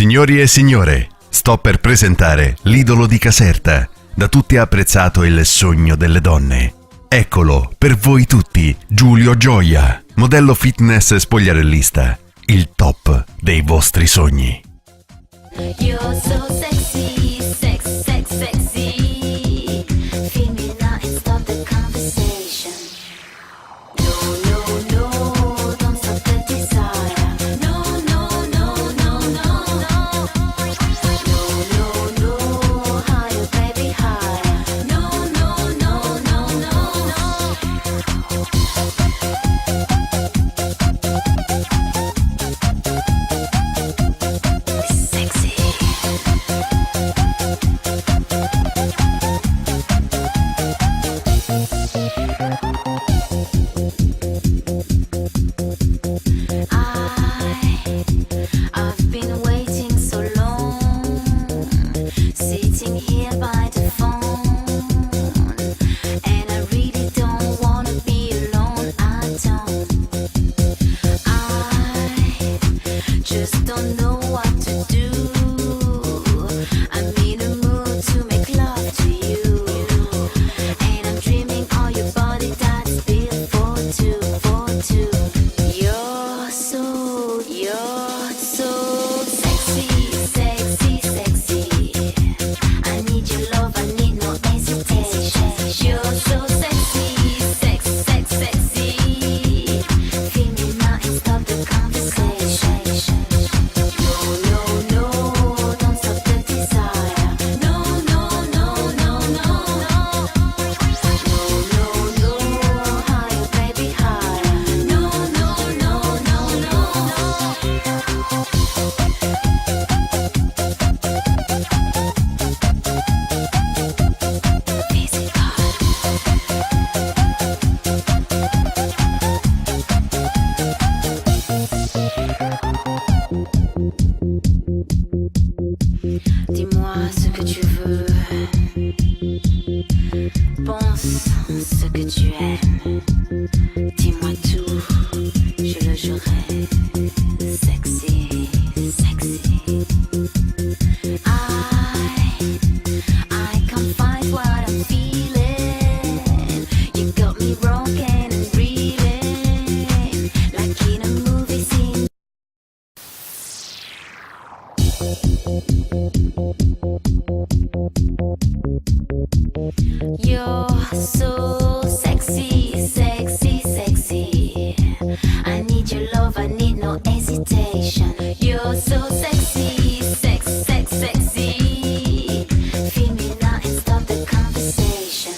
Signori e signore, sto per presentare l'idolo di Caserta, da tutti apprezzato il sogno delle donne. Eccolo, per voi tutti, Giulio Gioia, modello fitness spogliarellista, il top dei vostri sogni. You're so sexy, sexy. Feel me now and stop the conversation. No, don't stop the desire. No. No, higher, baby, higher. No. Sexy. I've been waiting so long, sitting here by the phone, and I really don't wanna be alone. I just don't know what to do. I'm in a mood to make love to you, and I'm dreaming all your body that's built for two. You're so sexy. I need your love, I need no hesitation. You're so sexy. Feel me now and stop the conversation. No, don't stop the desire. No. No, higher, baby, higher. No. Dis-moi ce que tu veux, pense ce que tu aimes. Dis-moi tout, je le jurerai. Sexy. I can't find what I'm feeling. You got me broken and reeling, like in a movie scene. You're so sexy. I need your love, I need no hesitation. You're so sexy. Feel me now and stop the conversation.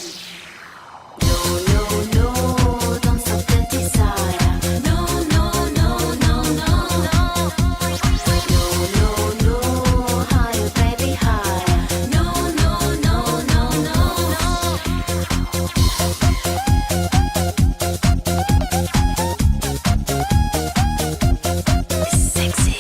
No, don't stop the desire. No. No, higher, baby, higher. No. Sexy.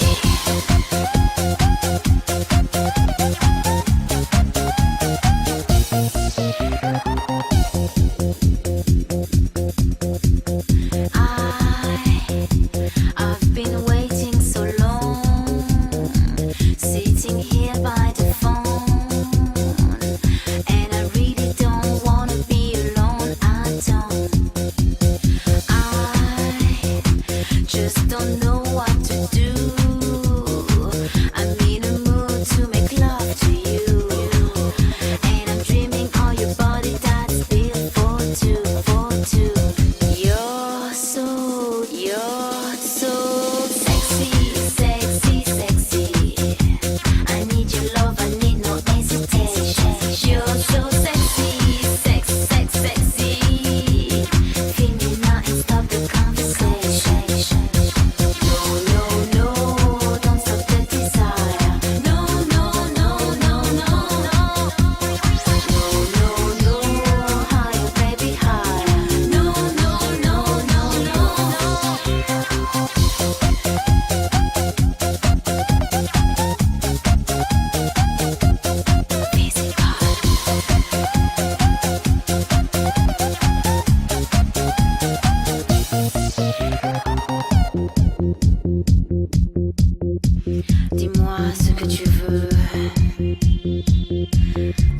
Dis-moi ce que tu veux.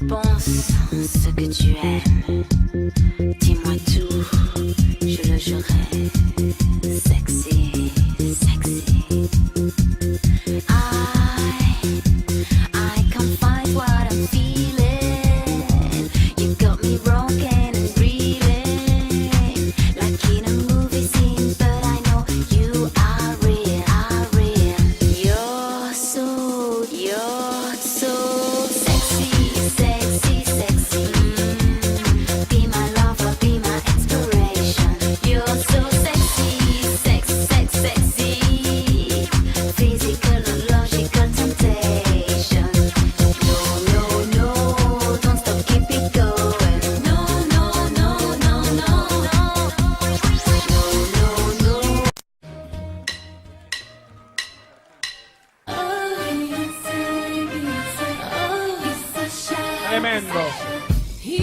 Pense ce que tu aimes. Dis-moi tout, je le jurerai. Sexy, sexy. I can't find what I'm feeling. You got me broken and breathing like in a movie scene, but I know you are real, are real. You're so sexy, sexy, sexy. Be my lover, be my inspiration. You're so sexy, sex, sex, sexy. Physical or logical temptation. No, no, no, don't stop, keep it going. No, no, no, no, no, no. No, no, no. Tremendo. He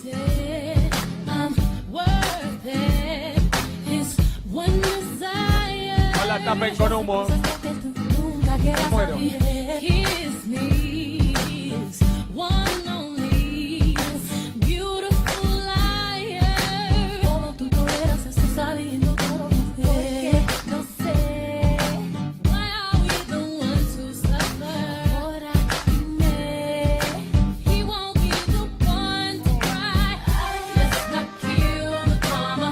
said, I'm worth it. His one desire. Con la tapa en con humo. Me muero. His needs, one only. Beautiful liar. Como tú toleras eso sabiendo todo lo que no sé. Why are we the ones who suffer? Ahora dime. He won't be the one to cry. Let's not kill the drama.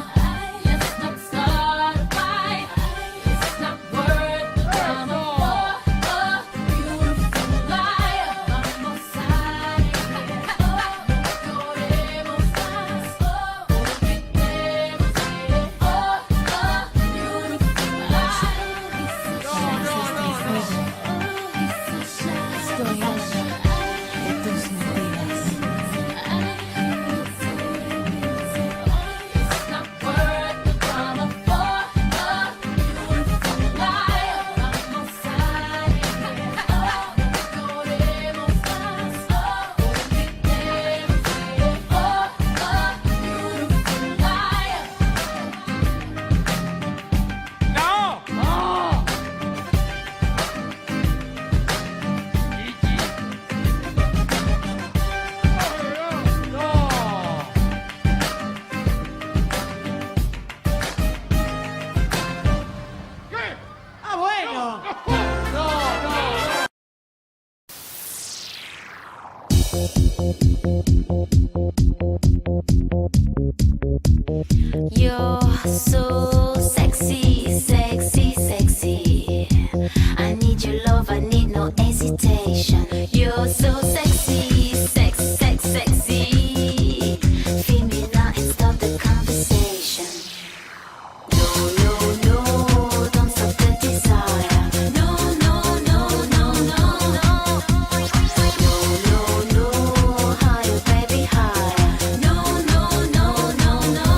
Let's not start a fight. It's not worth the drama. Oh, beautiful liar. Vamos a lloremos más. Porque tenemos que. Beautiful liar. Estoy harta de tus mentiras. It's not worth the drama. Beautiful liar. Vamos a lloremos más. Porque tenemos que. Beautiful liar. ¡No! ¡No! ¡Ah, bueno! You're so sexy, sexy, sexy. I need your love, I need no hesitation. You're so sexy, sex, sex, sexy. Feel me now and stop the conversation. No, no, no, don't stop the desire. No, no, no, no, no, no. No, no, no, higher, baby, higher. No, no, no, no, no, no.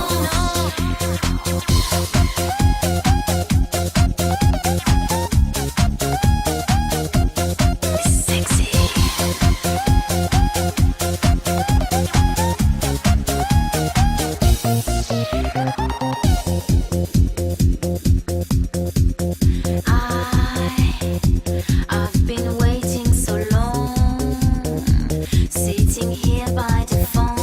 Sexy. I've been waiting so long, sitting here by the phone,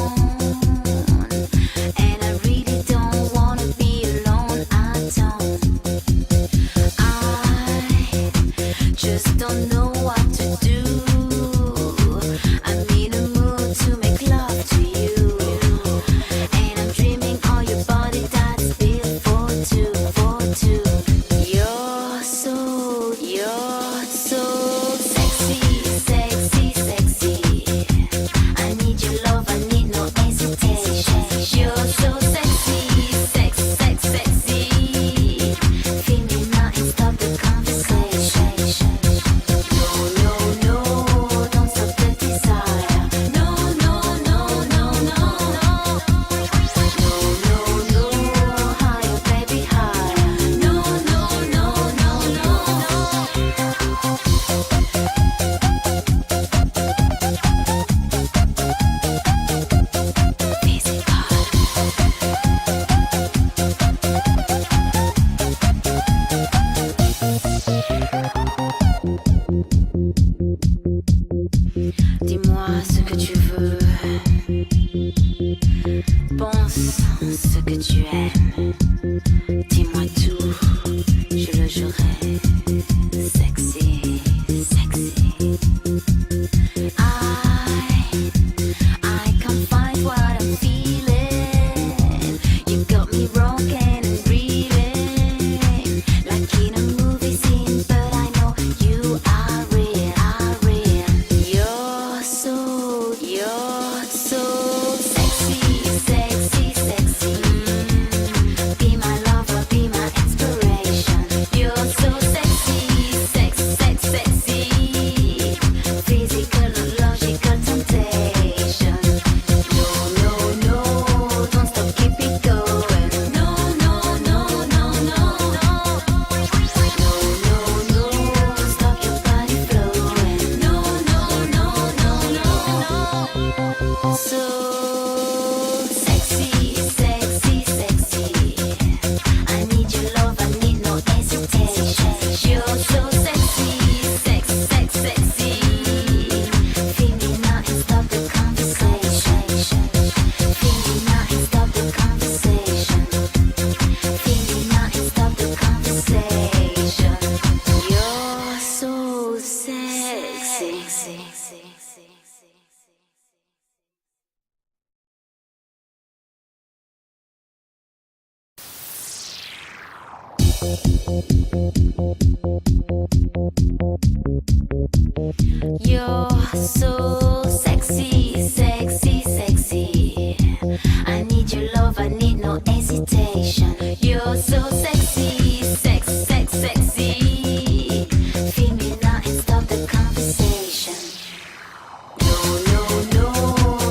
and I really don't wanna be alone. I don't. I just don't know what to do. I'm in a mood to make love to you, and I'm dreaming all your body that's built for two, for two. You're so sexy, sexy, sexy. I need your love, I need no hesitation. You're so sexy, sex, sex, sexy. Feel me now and stop the conversation. No, no, no, don't stop the desire. Dis-moi ce que tu veux. Pense ce que tu aimes. Dis-moi tout, je le jurerai. Sexy, sexy. I can't find what I'm feeling. You got me broken and breathing like in a movie scene, but I know you are real, are real. You're so sexy, sexy, sexy. Be my lover, be my inspiration. You're so sexy, sexy. Physical or logical temptation. No, don't stop, keep it going. No, stop your body flowing. No. So sexy, sexy. I need your love, I need no hesitation. You're so sexy, sexy. Feel me now and stop the conversation. Feel me now and stop the conversation. Feel me now and stop the conversation. You're so sexy. You're so sexy. I need your love, I need no hesitation. You're so sexy, sexy. Feel me now and stop the conversation. No,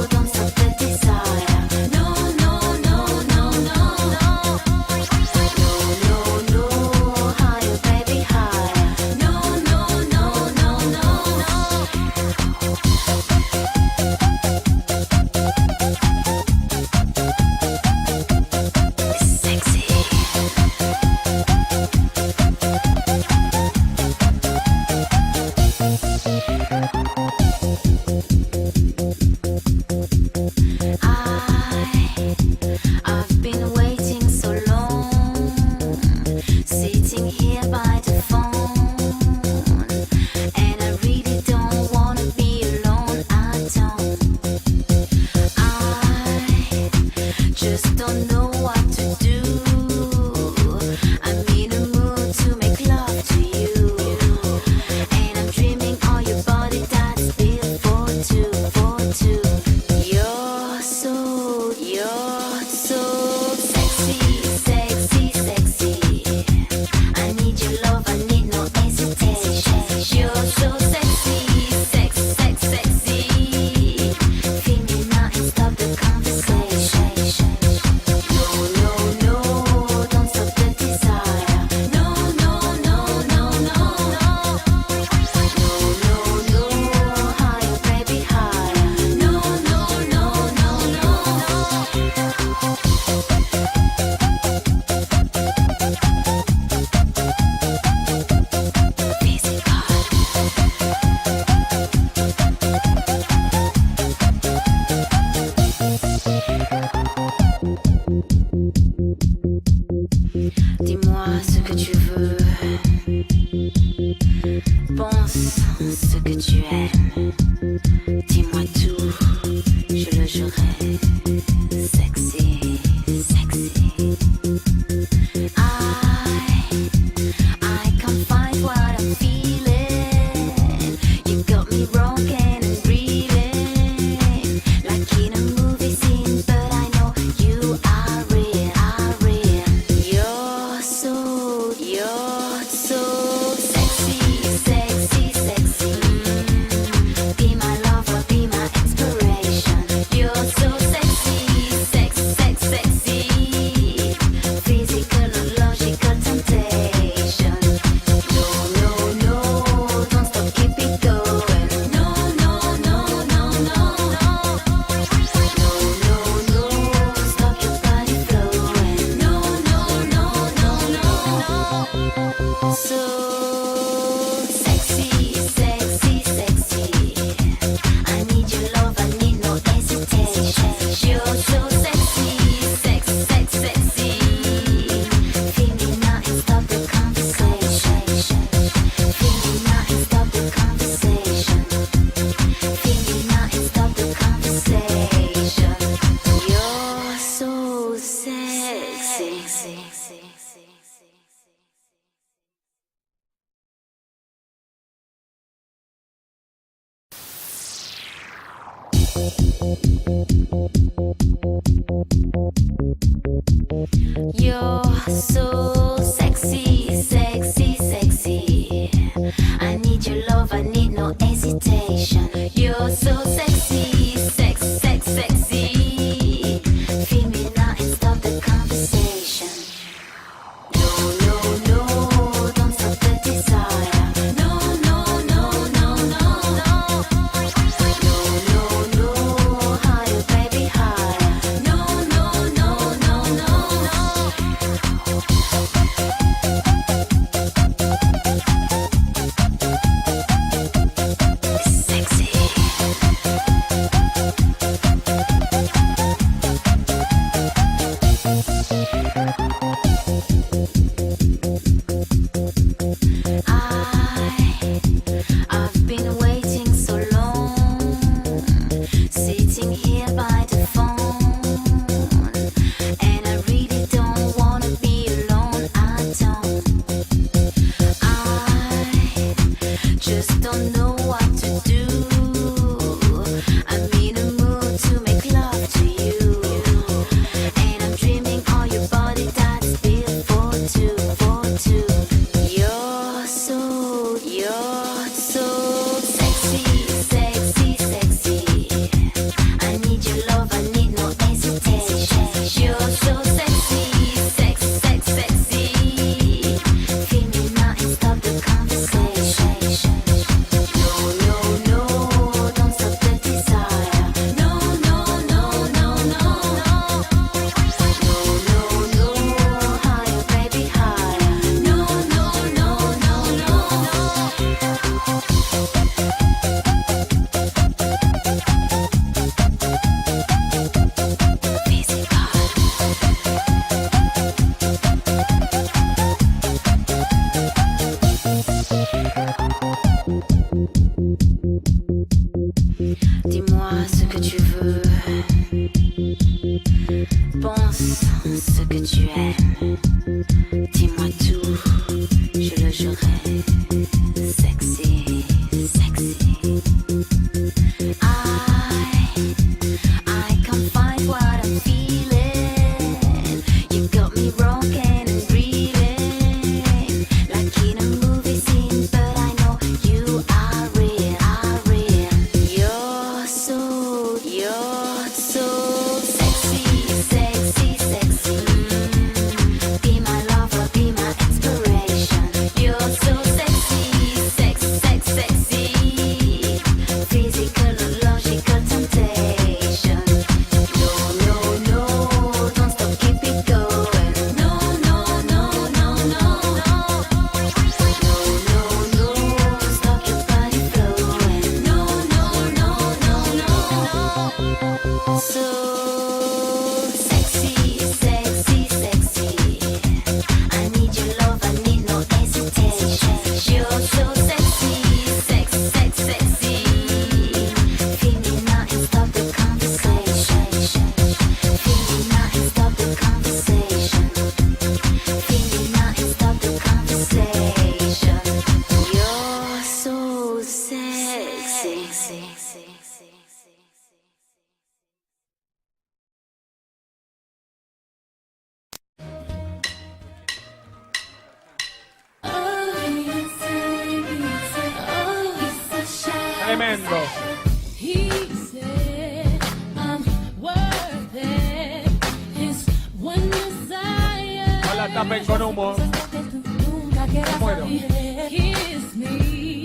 don't stop the desire. No. Higher, baby, higher. No. Sexy. I've been waiting so long, sitting here by the phone, and I really don't wanna be alone. I just don't know what to do. I'm in a mood to make love to you, and I'm dreaming all your body that's built for two. You're so sexy. I need your love, I need no hesitation. You're so sexy. Feel me now and stop the conversation. No, don't stop the desire. No. Higher, baby, higher. No. Dis-moi ce que tu veux. Pense ce que tu aimes. Dis-moi tout, je le jurerai. Sexy. I can't find what I'm feeling. You got me broken and breathing like in a movie scene, but I know you are real, are real. You're so sexy, sexy. Be my lover, be my inspiration. You're so sexy, sexy. Physical or logical temptation. No, don't stop, keep it going. No. You're so sexy, sexy, sexy. I need your love, I need no hesitation. You're so sexy, sex, sex, sexy. Feel me now and stop the conversation. No, no, no, don't stop the desire. No, no, no, no, no, no. No, no, no, higher, baby, higher. No, no, no, no, no, no. Sexy. I've been waiting so long, sitting here by the phone, and I really don't wanna be alone. I just don't know what to do. I'm in a mood to make love to you, and I'm dreaming all your body that's built for two, for two. You're so sexy, sexy, sexy. I need your love, I need no hesitation. You're so sexy, sex, sex, sexy. Feel me now and stop the conversation. No, no, no, don't stop the desire. No, no, no, no, no, no. No, no, no, higher, baby, higher. No, no, no, no, no, no. Dis-moi ce que tu veux. Pense ce que tu aimes. Dis-moi tout, je le jurerai. Sexy, sexy. I can't find what I'm feeling. You got me broken and breathing like in a movie scene, but I know you are real, are real. You're so sexy, sexy, sexy. Be my lover, be my inspiration. You're so sexy, sex, sex, sexy. Physical or logical temptation. No, no, no, don't stop, keep it going. No, no, no, no, no, no. No, no, no, stop your body flowing. No, no, no, no, no. So sexy, sexy, sexy. I need your love, I need no hesitation. You're so sexy, sex, sex, sexy. Feel me now and stop the conversation. Feel me now and stop the conversation. Feel me now and stop the conversation. You're so sexy. Tremendo. He said, I'm worth it. His one desire. No la tapen con humo. Nunca quieras Muero. saber. Kiss me.